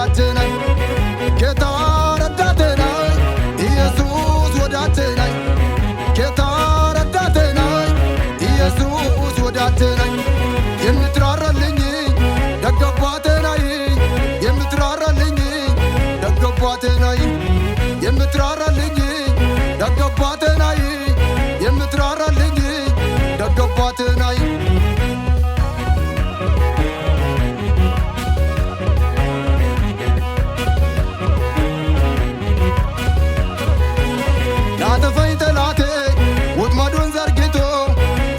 ወዳጄ ነህ ጌታ ረዳቴ ነህ ኢየሱስ ወዳጄ ነህ ጌታ ረዳቴ ነህ ኢየሱስ ወዳጄ ነህ የምትራራልኝ ደግ አባቴ ነህ የምትራራልኝ ደግ አባቴ ነህ የምትራራልኝ ደግ አባቴ ነህ የምትራራልኝ ደግ አባቴ ነህ ላጠፋኝ ጠላቴ ወጥመዱን ዘርግቶ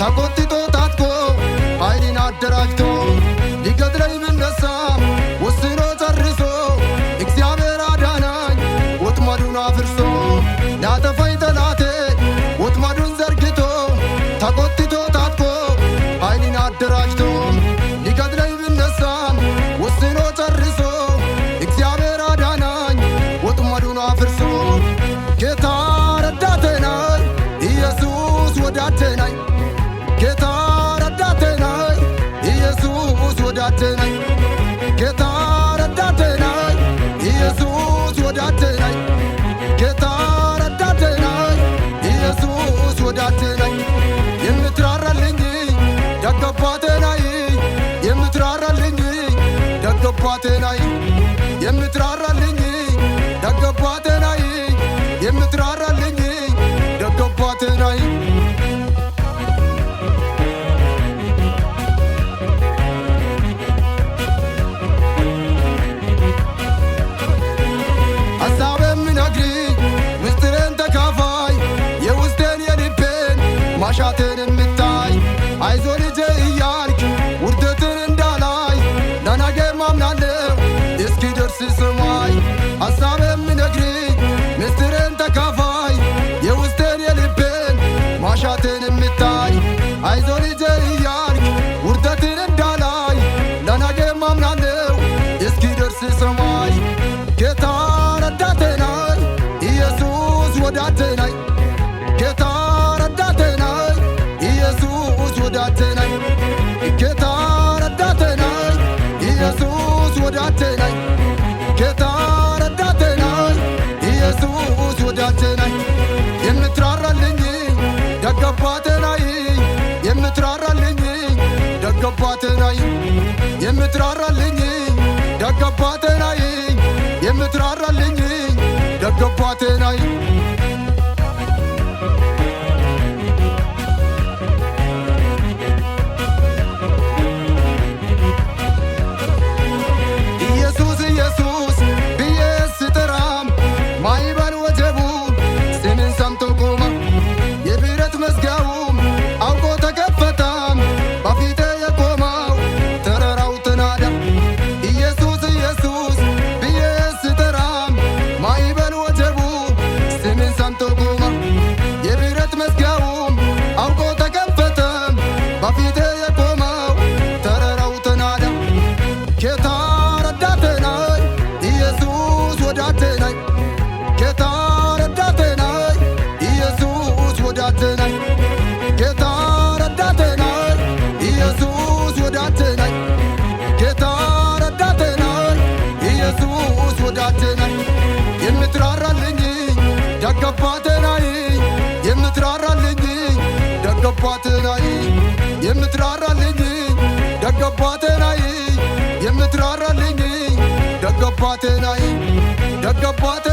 ተቆጥቶ ታጥቆ ኃይልን አደራጅቶ ሊገድለኝ ቢነሳ ወስኖ ጨርሶ እግዚአብሔር አዳነኝ ወጥመዱን አፍርሶ ላጠፋኝ ጠላቴ ወጥመዱን ዘርግቶ ተቆጥቶ ታጥቆ ኃይልን አደራጅቶ ሊገድለኝ ቢነሳ ወስኖ ጨርሶ እግዚአብሔር አዳነኝ ወጥመዱን አፍርሶ ጌታ ረዳቴ ነህ ኢየሱስ ወዳጄ ነህ ጌታ ረዳቴ ነህ ኢየሱስ ወዳጄ ነህ ጌታ ረዳቴ ነህ ኢየሱስ ወዳጄ ነህ ጌታ ረዳቴ ነህ ኢየሱስ ወዳጄ ነህ የምትራራልኝ ደግ አባቴ ነህ የምትራራልኝ ደግ አባቴ ነህ የምትራራልኝ ደግ አባቴ ነህ የምትራራልኝ ደግ አባቴ ነህ ሐሳቤን ምነግርህ ምስጢሬን ተካፋይ የውስጤን የልቤን ማሻቴን የምታይ አይዞ ልጄ እያልክ ውርደትን እንዳላይ ለነገ ማምናለሁ እስኪደርስ ሰማይ ሐሳቤን ምነግርህ ምስጢሬን ተካፋይ የውስጤን የልቤን ማሻቴን የምታይ አይዞ ልጄ እያልክ ውርደትን እንዳላይ ለነገ ማምናለሁ እስኪደርስ ሰማይ ጌታ ረዳቴ ነህ ኢየሱስ ወዳጄ ነህ ጌታ ረዳቴ ነህ ኢየሱስ ወዳጄ ነህ ጌታ ረዳቴ ነህ ኢየሱስ ወዳጄ ነህ ጌታ ረዳቴ ነህ ኢየሱስ ወዳጄ ነህ የምትራራልኝ ደግ አባቴ ነህ የምትራራልኝ ደግ አባቴ ነህ የምትራራልኝ ደግ አባቴ ነህ የምትራራልኝ ደግ አባቴ ነህ ኢየሱስ ኢየሱስ ብዬ ስጠራም ማዕበል ወጀቡ ስምን ሰምቶ ቆመ የብረት መዝጊያውም አውቆ ተከፈተም በፊቴ የቆመው ተራራው ተናዳ ኢየሱስ ኢየሱስ ብዬ ስጠራም ማዕበል ወጀቡ ስምን ሰምቶ ቆመ የብረት መዝጊያውም አውቆ ተከፈተም በፊቴ የቆመው ተራራው ተናዳ ጌታ ረዳቴ ነህ ኢየሱስ ወዳጄ ነህ ጌታ ረዳቴ ነህ ኢየሱስ ወዳጄ ነህ ጌታ ረዳቴ ነህ ኢየሱስ ወዳጄ ነህ ጌታ ረዳቴ ነህ ኢየሱስ ወዳጄ ነህ የምትራራልኝ ደግ አባቴ ነህ የምትራራልኝ ደግ አባቴ ነህ የምትራራልኝ ደግ አባቴ ነህ የምትራራልኝ ደግ አባቴ ነህ ደግ አባቴ